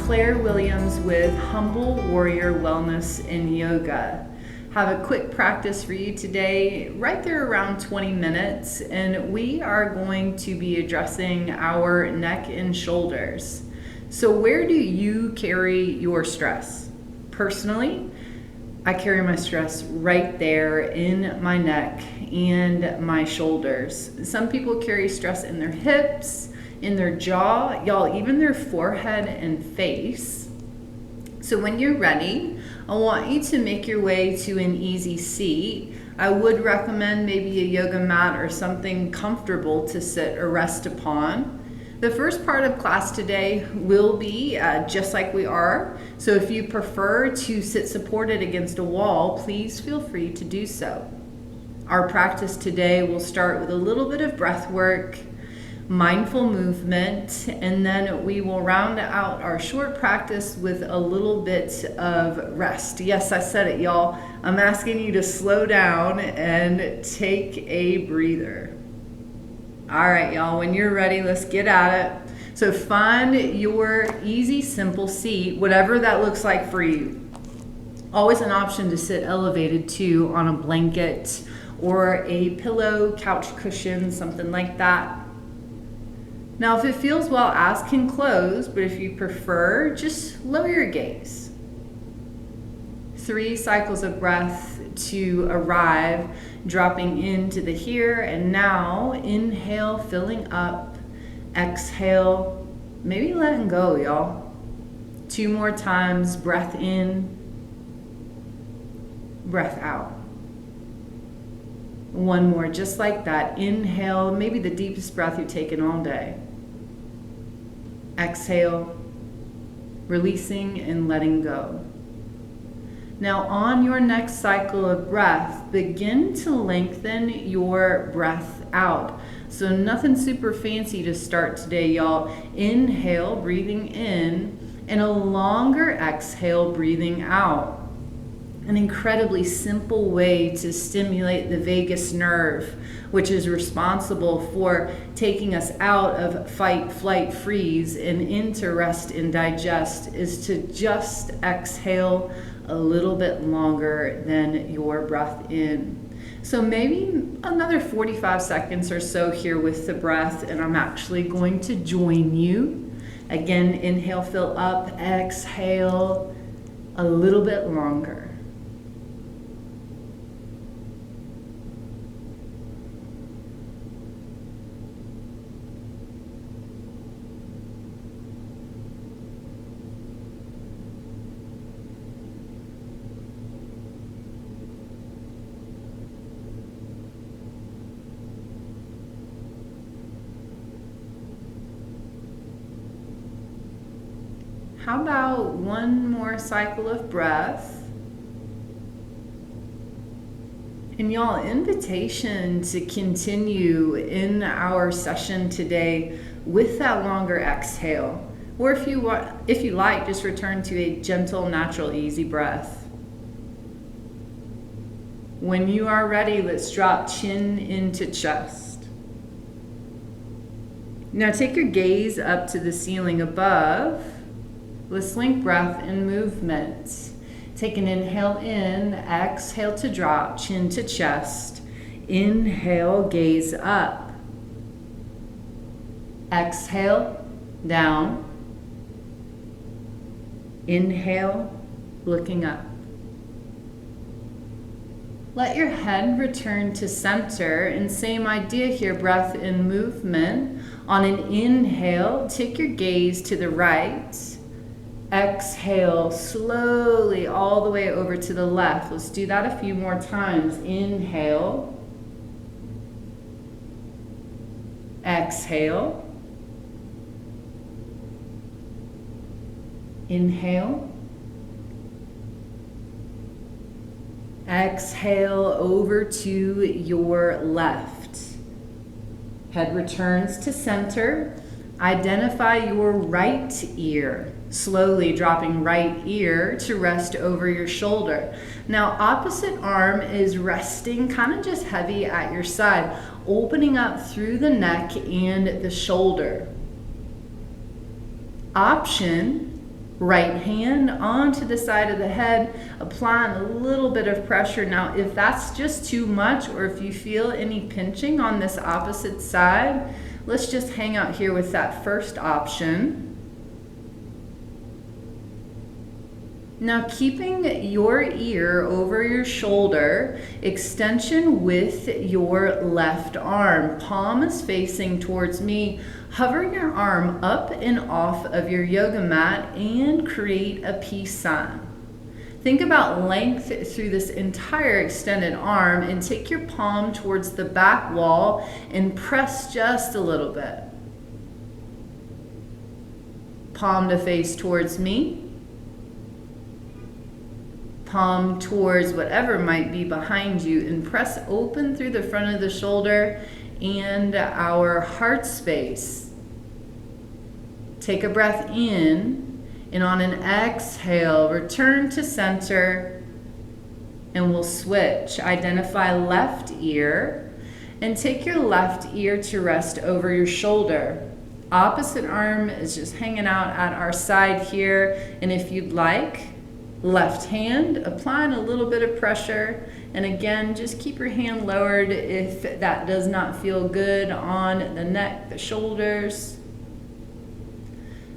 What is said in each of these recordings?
Claire Williams with Humble Warrior Wellness and Yoga. Have a quick practice for you today, right there around 20 minutes, and we are going to be addressing our neck and shoulders. So where do you carry your stress? Personally, I carry my stress right there in my neck and my shoulders. Some people carry stress in their hips, in their jaw, y'all, even their forehead and face. So when you're ready, I want you to make your way to an easy seat. I would recommend maybe a yoga mat or something comfortable to sit or rest upon. The first part of class today will be just like we are. So if you prefer to sit supported against a wall, please feel free to do so. Our practice today will start with a little bit of breath work, mindful movement, and then we will round out our short practice with a little bit of rest. Yes, I said it, y'all. I'm asking you to slow down and take a breather. All right, y'all, when you're ready, let's get at it. So find your easy, simple seat, whatever that looks like for you. Always an option to sit elevated too, on a blanket or a pillow, couch cushion, something like that. Now, if it feels well, eyes can close, but if you prefer, just lower your gaze. 3 cycles of breath to arrive, dropping into the here and now. Inhale, filling up. Exhale, maybe letting go, y'all. 2 more times, breath in, breath out. 1 more, just like that. Inhale, maybe the deepest breath you've taken all day. Exhale, releasing and letting go. Now on your next cycle of breath, begin to lengthen your breath out. So nothing super fancy to start today, y'all. Inhale, breathing in, and a longer exhale, breathing out. An incredibly simple way to stimulate the vagus nerve, which is responsible for taking us out of fight, flight, freeze, and into rest and digest, is to just exhale a little bit longer than your breath in. So maybe another 45 seconds or so here with the breath, and I'm actually going to join you. Again, inhale, fill up, exhale a little bit longer. How about 1 more cycle of breath? And y'all, invitation to continue in our session today with that longer exhale. Or if you like, just return to a gentle, natural, easy breath. When you are ready, let's drop chin into chest. Now take your gaze up to the ceiling above. Let's link breath and movement. Take an inhale in, exhale to drop, chin to chest. Inhale, gaze up. Exhale, down. Inhale, looking up. Let your head return to center, and same idea here, breath and movement. On an inhale, take your gaze to the right. Exhale slowly all the way over to the left. Let's do that a few more times. Inhale. Exhale. Inhale. Exhale over to your left. Head returns to center. Identify your right ear. Slowly dropping right ear to rest over your shoulder. Now opposite arm is resting kind of just heavy at your side, opening up through the neck and the shoulder. Option, Right hand onto the side of the head, applying a little bit of pressure. Now, if that's just too much, or if you feel any pinching on this opposite side, let's just hang out here with that first option. Now, keeping your ear over your shoulder, extension with your left arm. Palm is facing towards me. Hover your arm up and off of your yoga mat and create a peace sign. Think about length through this entire extended arm, and take your palm towards the back wall and press just a little bit. Palm to face towards me. Palm towards whatever might be behind you, and press open through the front of the shoulder and our heart space. Take a breath in, and on an exhale, return to center, and we'll switch. Identify left ear, and take your left ear to rest over your shoulder. Opposite arm is just hanging out at our side here, and if you'd like, left hand, applying a little bit of pressure, and again, just keep your hand lowered if that does not feel good on the neck, the shoulders.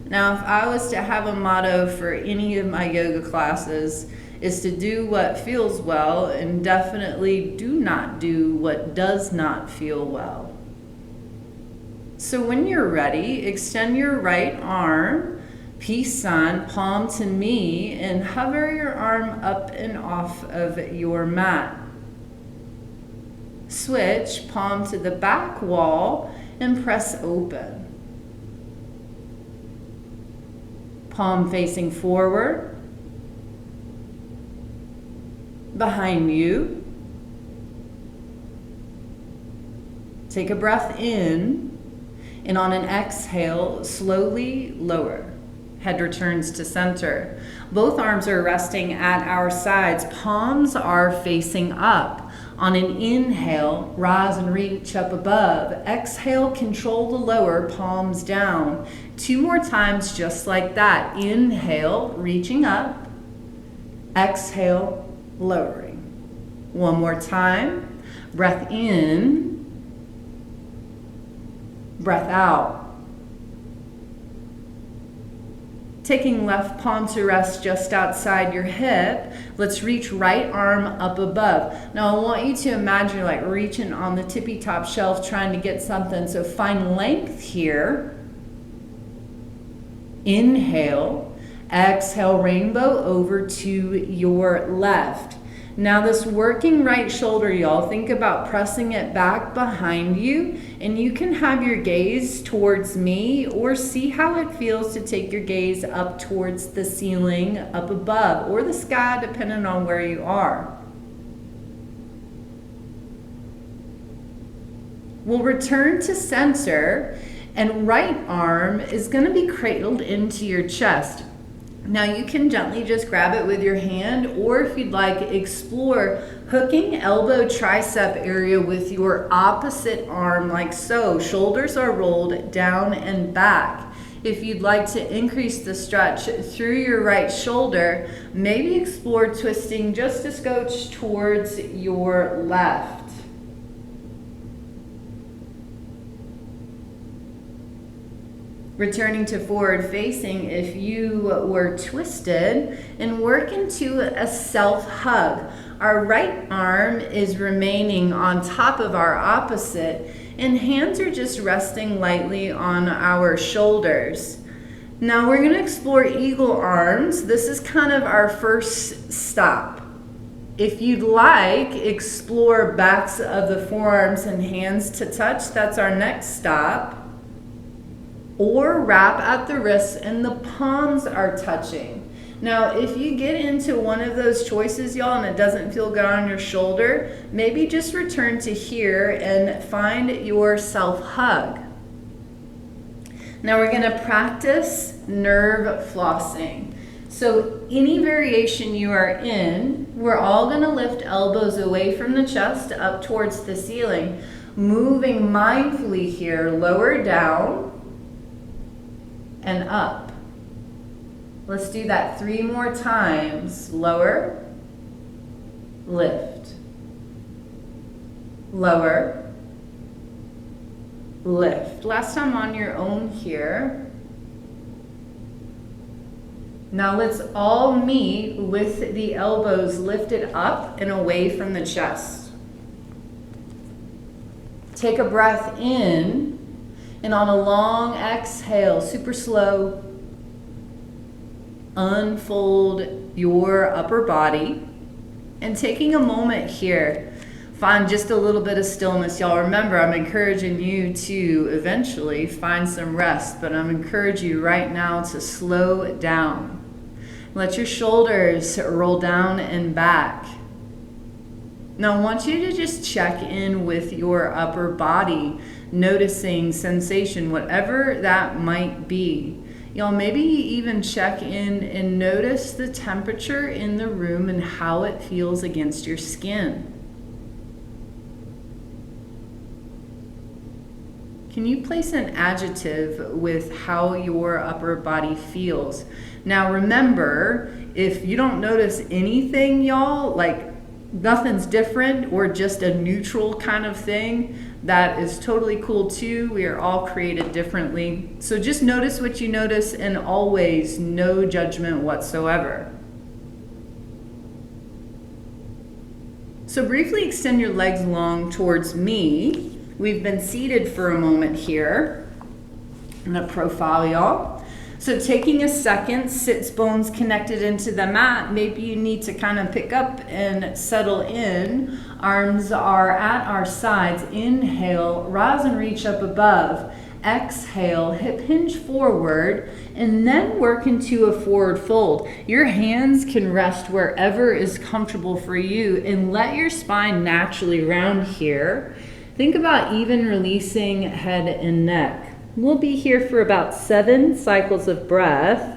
Now, if I was to have a motto for any of my yoga classes, is to do what feels well, and definitely do not do what does not feel well. So when you're ready, extend your right arm, peace sign, palm to me, and hover your arm up and off of your mat. Switch, palm to the back wall, and press open. Palm facing forward, behind you. Take a breath in, and on an exhale, slowly lower. Head returns to center. Both arms are resting at our sides. Palms are facing up. On an inhale, rise and reach up above. Exhale, control the lower, palms down. 2 more times just like that. Inhale, reaching up. Exhale, lowering. 1 more time. Breath in. Breath out. Taking left palm to rest just outside your hip, let's reach right arm up above. Now I want you to imagine you're like reaching on the tippy top shelf trying to get something, so find length here. Inhale, exhale, rainbow over to your left. Now this working right shoulder, y'all, think about pressing it back behind you, and you can have your gaze towards me, or see how it feels to take your gaze up towards the ceiling up above, or the sky, depending on where you are. We'll return to center, and right arm is going to be cradled into your chest. Now you can gently just grab it with your hand, or if you'd like, explore hooking elbow tricep area with your opposite arm like so. Shoulders are rolled down and back. If you'd like to increase the stretch through your right shoulder, maybe explore twisting just a scotch towards your left. Returning to forward facing if you were twisted, and work into a self hug. Our right arm is remaining on top of our opposite, and hands are just resting lightly on our shoulders. Now we're going to explore eagle arms. This is kind of our first stop. If you'd like, explore backs of the forearms and hands to touch. That's our next stop. Or wrap at the wrists and the palms are touching. Now, if you get into one of those choices, y'all, and it doesn't feel good on your shoulder, maybe just return to here and find your self-hug. Now we're gonna practice nerve flossing. So any variation you are in, we're all gonna lift elbows away from the chest up towards the ceiling, moving mindfully here, lower down, and up. Let's do that 3 more times. Lower, lift, lower, lift. Last time on your own here. Now let's all meet with the elbows lifted up and away from the chest. Take a breath in, and on a long exhale, super slow, unfold your upper body. And taking a moment here, find just a little bit of stillness. Y'all remember, I'm encouraging you to eventually find some rest, but I'm encouraging you right now to slow down. Let your shoulders roll down and back. Now I want you to just check in with your upper body, noticing sensation, whatever that might be. Y'all maybe even check in and notice the temperature in the room and how it feels against your skin. Can you place an adjective with how your upper body feels? Now remember, if you don't notice anything, y'all, like nothing's different or just a neutral kind of thing, that is totally cool too. We are all created differently. So just notice what you notice, and always no judgment whatsoever. So briefly extend your legs long towards me. We've been seated for a moment here in a profile, y'all. So taking a second, sits bones connected into the mat. Maybe you need to kind of pick up and settle in. Arms are at our sides. Inhale, rise and reach up above. Exhale, hip hinge forward, and then work into a forward fold. Your hands can rest wherever is comfortable for you, and let your spine naturally round here. Think about even releasing head and neck. We'll be here for about 7 cycles of breath.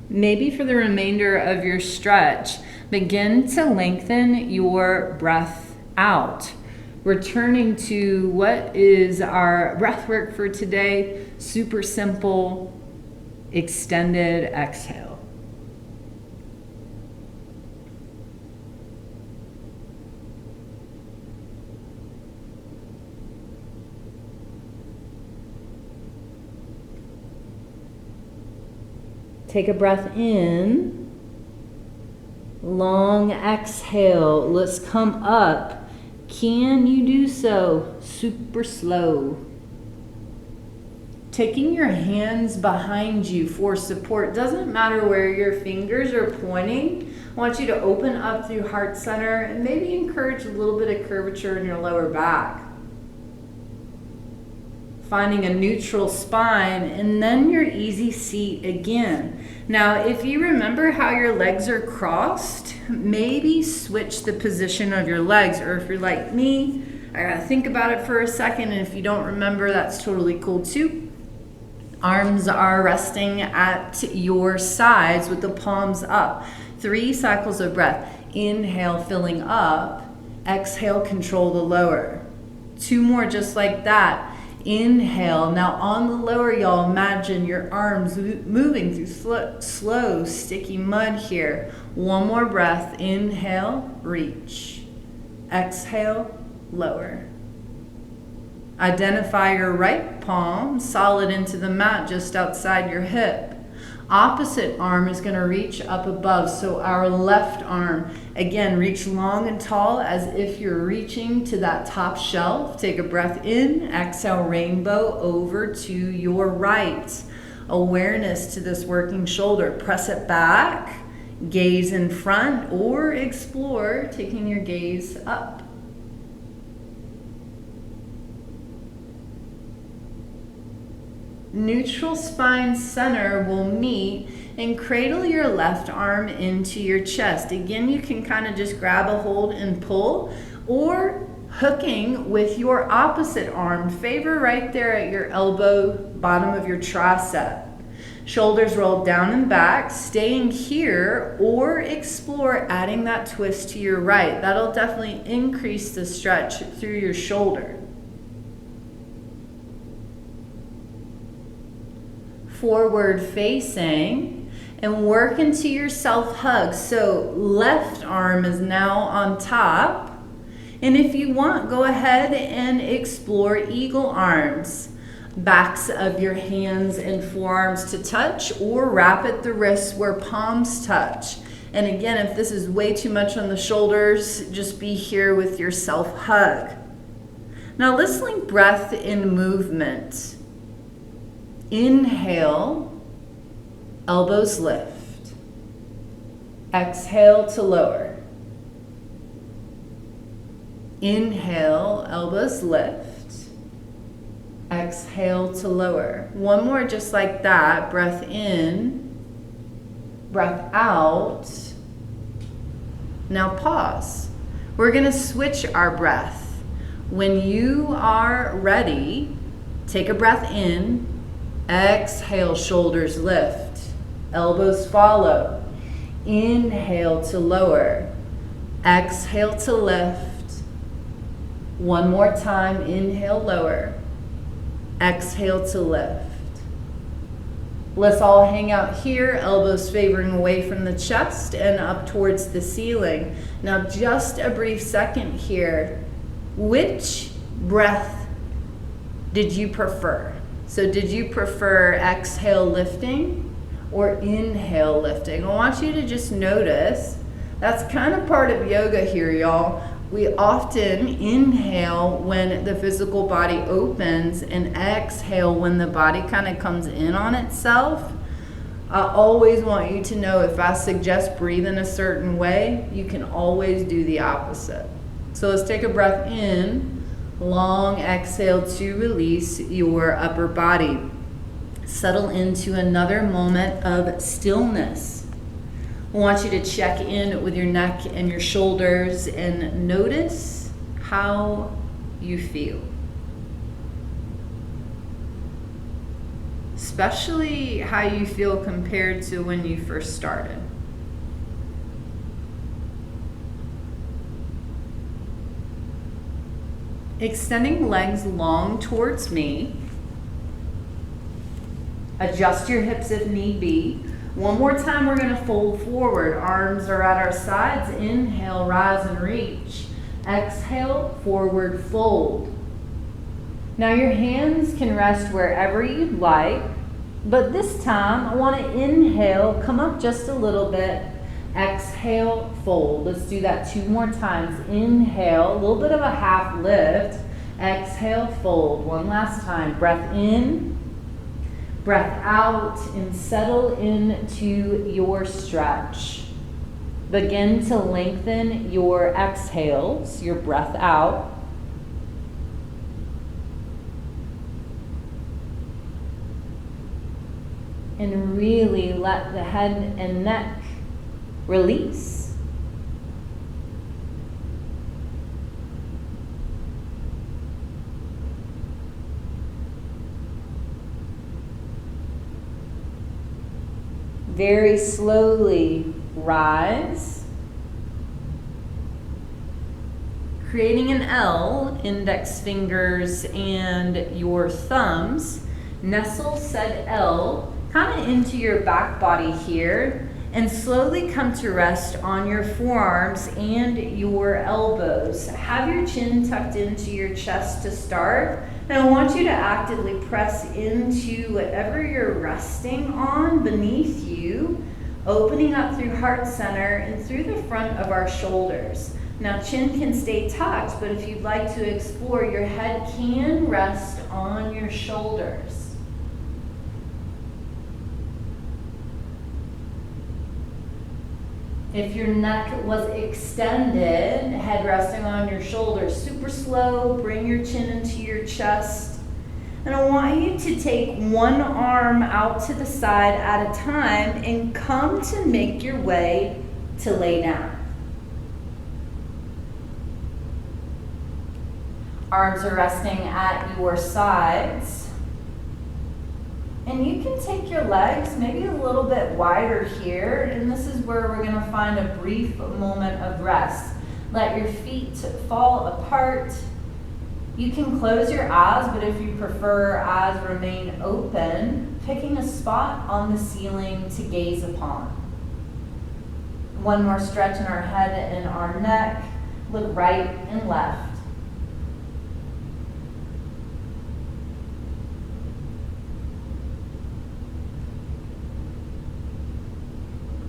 Maybe for the remainder of your stretch, begin to lengthen your breath out. Returning to what is our breath work for today, super simple, extended exhale. Take a breath in, long exhale. Let's come up. Can you do so super slow? Taking your hands behind you for support. Doesn't matter where your fingers are pointing. I want you to open up through heart center and maybe encourage a little bit of curvature in your lower back. Finding a neutral spine, and then your easy seat again. Now, if you remember how your legs are crossed, maybe switch the position of your legs, or if you're like me, I gotta think about it for a second, and if you don't remember, that's totally cool too. Arms are resting at your sides with the palms up. 3 cycles of breath. Inhale, filling up. Exhale, control the lower. 2 more just like that. Inhale. Now on the lower, y'all, imagine your arms moving through slow, sticky mud here. 1 more breath. Inhale, reach. Exhale, lower. Identify your right palm solid into the mat just outside your hip. Opposite arm is going to reach up above. So our left arm, again, reach long and tall as if you're reaching to that top shelf. Take a breath in, exhale, rainbow over to your right. Awareness to this working shoulder. Press it back, gaze in front, or explore taking your gaze up. Neutral spine center will meet and cradle your left arm into your chest. Again, you can kind of just grab a hold and pull, or hooking with your opposite arm. Favor right there at your elbow, bottom of your tricep. Shoulders rolled down and back, staying here, or explore adding that twist to your right. That'll definitely increase the stretch through your shoulder. forward facing, and work into your self hug. So left arm is now on top. And if you want, go ahead and explore eagle arms. Backs of your hands and forearms to touch, or wrap at the wrists where palms touch. And again, if this is way too much on the shoulders, just be here with your self hug. Now let's link breath and movement. Inhale, elbows lift. Exhale to lower. Inhale, elbows lift. Exhale to lower. One more just like that. Breath in, breath out. Now pause. We're going to switch our breath. When you are ready, take a breath in. Exhale, shoulders lift. Elbows follow. Inhale to lower. Exhale to lift. One more time. Inhale, lower. Exhale to lift. Let's all hang out here, elbows favoring away from the chest and up towards the ceiling. Now just a brief second here. Which breath did you prefer? So did you prefer exhale lifting or inhale lifting? I want you to just notice that's kind of part of yoga here, y'all. We often inhale when the physical body opens and exhale when the body kind of comes in on itself. I always want you to know if I suggest breathe in a certain way, you can always do the opposite. So let's take a breath in, long exhale to release your upper body. Settle into another moment of stillness. I want you to check in with your neck and your shoulders and notice how you feel. Especially how you feel compared to when you first started. Extending legs long towards me. Adjust your hips if need be. One more time, we're going to fold forward. Arms are at our sides. Inhale, rise and reach. Exhale, forward fold. Now your hands can rest wherever you'd like, but this time I want to inhale, come up just a little bit. Exhale, fold. Let's do that 2 more times. Inhale, a little bit of a half lift. Exhale, fold. One last time. Breath in. Breath out, and settle into your stretch. Begin to lengthen your exhales, your breath out. And really let the head and neck release. Very slowly rise, creating an L, index fingers and your thumbs. Nestle said L kind of into your back body here and slowly come to rest on your forearms and your elbows. Have your chin tucked into your chest to start. And I want you to actively press into whatever you're resting on beneath you, opening up through heart center and through the front of our shoulders. Now chin can stay tucked, but if you'd like to explore, your head can rest on your shoulders. If your neck was extended, head resting on your shoulders, super slow, bring your chin into your chest. And I want you to take one arm out to the side at a time and come to make your way to lay down. Arms are resting at your sides. And you can take your legs maybe a little bit wider here, and this is where we're gonna find a brief moment of rest. Let your feet fall apart. You can close your eyes, but if you prefer eyes remain open, picking a spot on the ceiling to gaze upon. One more stretch in our head and our neck. Look right and left.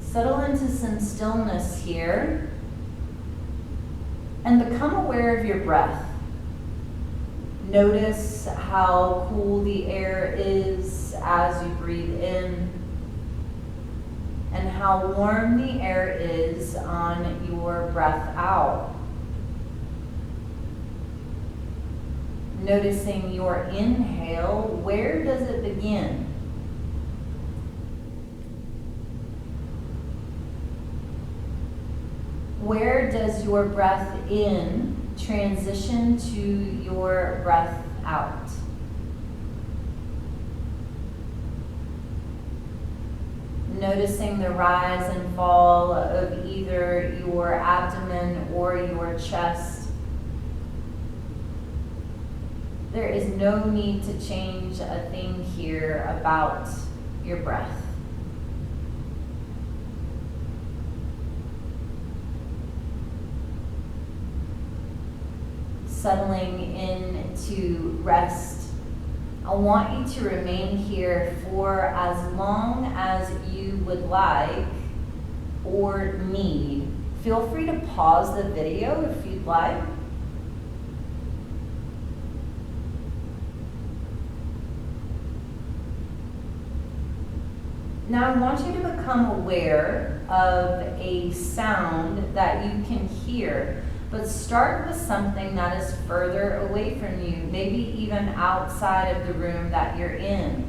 Settle into some stillness here and become aware of your breath. Notice how cool the air is as you breathe in and how warm the air is on your breath out. Noticing your inhale, where does it begin? Where does your breath in transition to your breath out? Noticing the rise and fall of either your abdomen or your chest. There is no need to change a thing here about your breath. Settling into rest. I want you to remain here for as long as you would like or need. Feel free to pause the video if you'd like. Now I want you to become aware of a sound that you can hear, but start with something that is further away from you, maybe even outside of the room that you're in.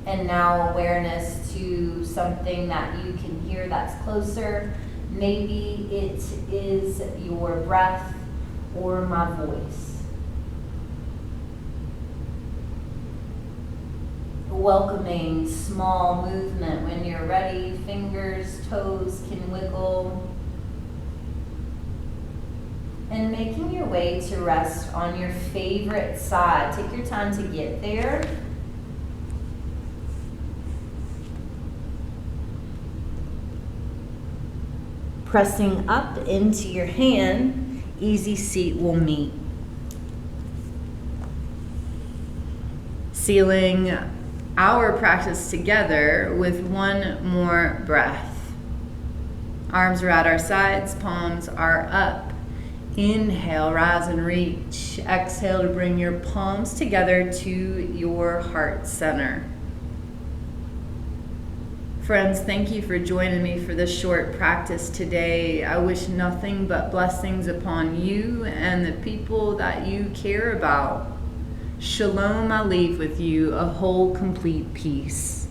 And now awareness to something that you can hear that's closer. Maybe it is your breath or my voice. Welcoming small movement when you're ready. Fingers, toes can wiggle. And making your way to rest on your favorite side. Take your time to get there. Pressing up into your hand, easy seat will meet. Sealing our practice together with one more breath. Arms are at our sides, palms are up. Inhale, rise and reach. Exhale to bring your palms together to your heart center. Friends, thank you for joining me for this short practice today. I wish nothing but blessings upon you and the people that you care about. Shalom, I leave with you a whole, complete peace.